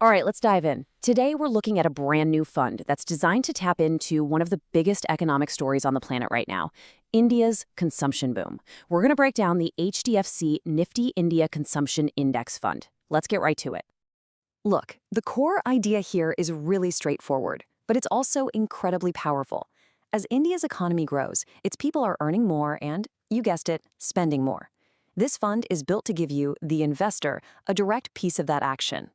All right, let's dive in. Today, we're looking at a brand new fund that's designed to tap into one of the biggest economic stories on the planet right now, India's consumption boom. We're going to break down the HDFC Nifty India Consumption Index Fund. Let's get right to it. Look, the core idea here is really straightforward, but it's also incredibly powerful. As India's economy grows, its people are earning more and, you guessed it, spending more. This fund is built to give you, the investor, a direct piece of that action.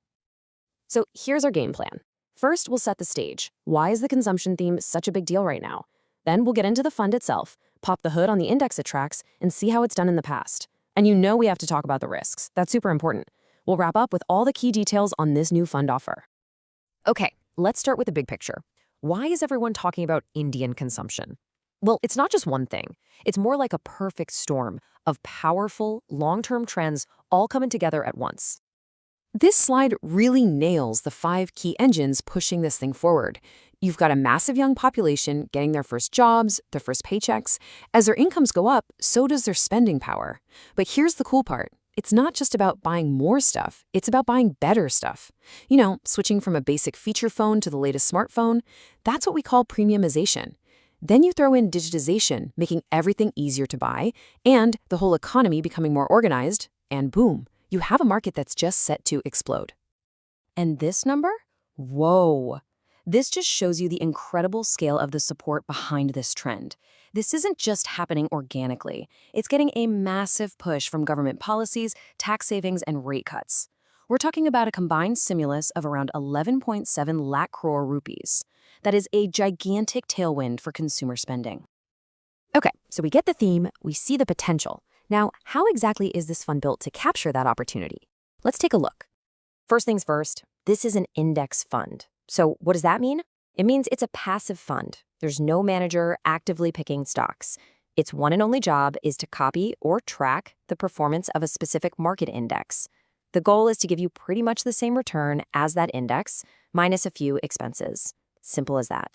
So here's our game plan. First, we'll set the stage. Why is the consumption theme such a big deal right now? Then we'll get into the fund itself, pop the hood on the index it tracks, and see how it's done in the past. And you know we have to talk about the risks. That's super important. We'll wrap up with all the key details on this new fund offer. Okay, let's start with the big picture. Why is everyone talking about Indian consumption? Well, it's not just one thing. It's more like a perfect storm of powerful, long-term trends all coming together at once. This slide really nails the 5 key engines pushing this thing forward. You've got a massive young population getting their first jobs, their first paychecks. As their incomes go up, so does their spending power. But here's the cool part. It's not just about buying more stuff, it's about buying better stuff. You know, switching from a basic feature phone to the latest smartphone, that's what we call premiumization. Then you throw in digitization, making everything easier to buy, and the whole economy becoming more organized, and boom, you have a market that's just set to explode. And this number? Whoa! This just shows you the incredible scale of the support behind this trend. This isn't just happening organically. It's getting a massive push from government policies, tax savings, and rate cuts. We're talking about a combined stimulus of around 11.7 lakh crore rupees. That is a gigantic tailwind for consumer spending. Okay, so we get the theme, we see the potential. Now, how exactly is this fund built to capture that opportunity? Let's take a look. First things first, this is an index fund. So what does that mean? It means it's a passive fund. There's no manager actively picking stocks. Its one and only job is to copy or track the performance of a specific market index. The goal is to give you pretty much the same return as that index, minus a few expenses. Simple as that.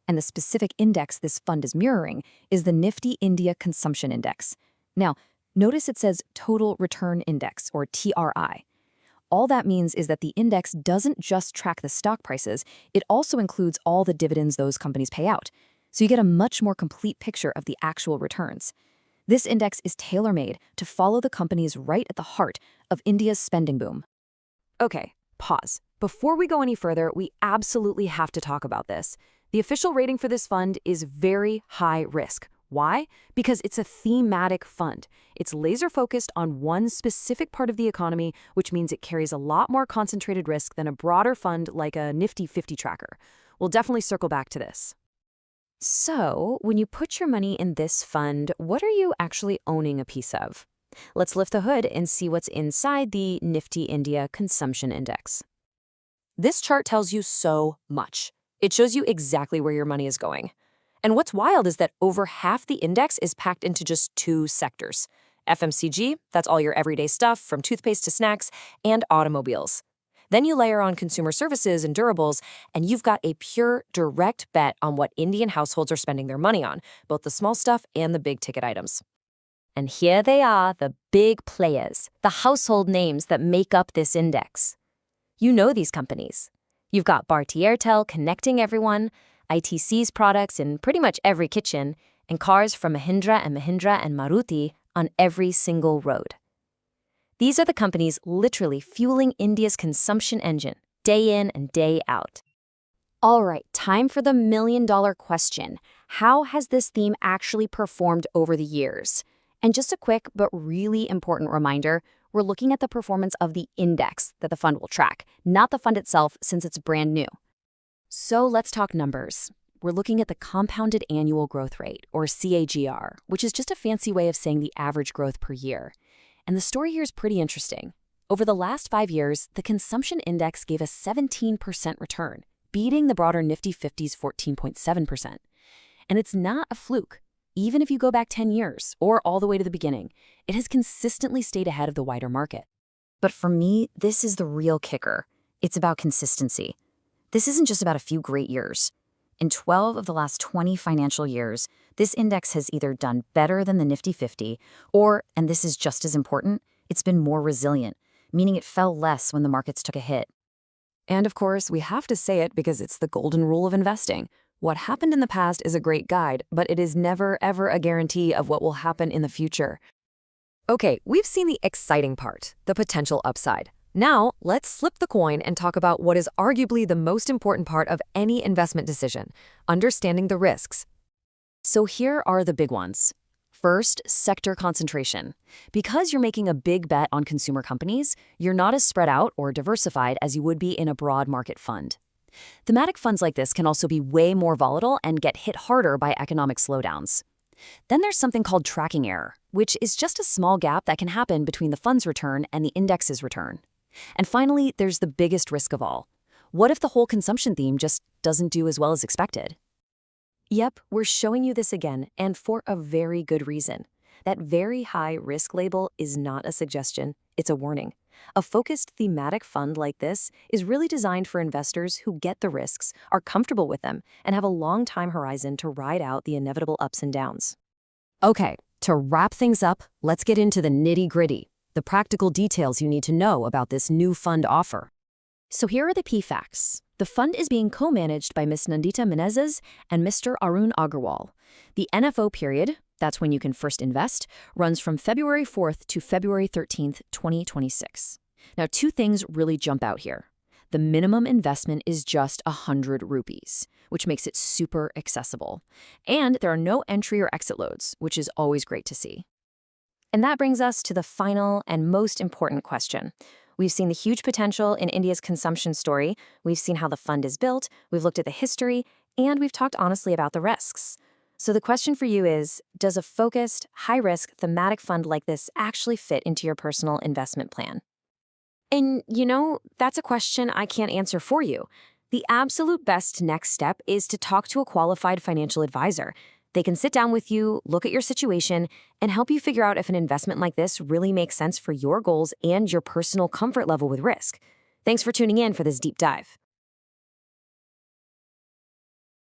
And the specific index this fund is mirroring is the Nifty India Consumption Index. Now, notice it says Total Return Index, or TRI. All that means is that the index doesn't just track the stock prices, it also includes all the dividends those companies pay out. So you get a much more complete picture of the actual returns. This index is tailor-made to follow the companies right at the heart of India's spending boom. Okay, pause. Before we go any further, we absolutely have to talk about this. The official rating for this fund is very high risk. Why? Because it's a thematic fund. It's laser-focused on one specific part of the economy, which means it carries a lot more concentrated risk than a broader fund like a Nifty 50 tracker. We'll definitely circle back to this. So, when you put your money in this fund, what are you actually owning a piece of? Let's lift the hood and see what's inside the Nifty India Consumption Index. This chart tells you so much. It shows you exactly where your money is going. And what's wild is that over half the index is packed into just 2 sectors. FMCG, that's all your everyday stuff from toothpaste to snacks, and automobiles. Then you layer on consumer services and durables, and you've got a pure, direct bet on what Indian households are spending their money on, both the small stuff and the big ticket items. And here they are, the big players, the household names that make up this index. You know these companies. You've got Bharti Airtel connecting everyone, ITC's products in pretty much every kitchen, and cars from Mahindra and Maruti on every single road. These are the companies literally fueling India's consumption engine, day in and day out. All right, time for the million-dollar question. How has this theme actually performed over the years? And just a quick but really important reminder, we're looking at the performance of the index that the fund will track, not the fund itself since it's brand new. So let's talk numbers. We're looking at the compounded annual growth rate, or CAGR, which is just a fancy way of saying the average growth per year. And the story here is pretty interesting. Over the last 5 years, the consumption index gave a 17% return, beating the broader Nifty 50's 14.7%. And it's not a fluke. Even if you go back 10 years, or all the way to the beginning, it has consistently stayed ahead of the wider market. But for me, this is the real kicker. It's about consistency. This isn't just about a few great years. In 12 of the last 20 financial years, this index has either done better than the Nifty 50, or, and this is just as important, it's been more resilient, meaning it fell less when the markets took a hit. And of course, we have to say it because it's the golden rule of investing. What happened in the past is a great guide, but it is never, ever a guarantee of what will happen in the future. Okay, we've seen the exciting part, the potential upside. Now, let's flip the coin and talk about what is arguably the most important part of any investment decision, understanding the risks. So here are the big ones. First, sector concentration. Because you're making a big bet on consumer companies, you're not as spread out or diversified as you would be in a broad market fund. Thematic funds like this can also be way more volatile and get hit harder by economic slowdowns. Then there's something called tracking error, which is just a small gap that can happen between the fund's return and the index's return. And finally, there's the biggest risk of all. What if the whole consumption theme just doesn't do as well as expected? Yep, we're showing you this again, and for a very good reason. That very high risk label is not a suggestion, it's a warning. A focused thematic fund like this is really designed for investors who get the risks, are comfortable with them, and have a long time horizon to ride out the inevitable ups and downs. Okay, to wrap things up, let's get into the nitty-gritty, the practical details you need to know about this new fund offer. So here are the key facts. The fund is being co-managed by Ms. Nandita Menezes and Mr. Arun Agarwal. The NFO period, that's when you can first invest, runs from February 4th to February 13th, 2026. Now, two things really jump out here. The minimum investment is just 100 rupees, which makes it super accessible. And there are no entry or exit loads, which is always great to see. And that brings us to the final and most important question. We've seen the huge potential in India's consumption story, we've seen how the fund is built, we've looked at the history, and we've talked honestly about the risks. So the question for you is, does a focused, high-risk thematic fund like this actually fit into your personal investment plan? And, that's a question I can't answer for you. The absolute best next step is to talk to a qualified financial advisor. They can sit down with you, look at your situation, and help you figure out if an investment like this really makes sense for your goals and your personal comfort level with risk. Thanks for tuning in for this deep dive.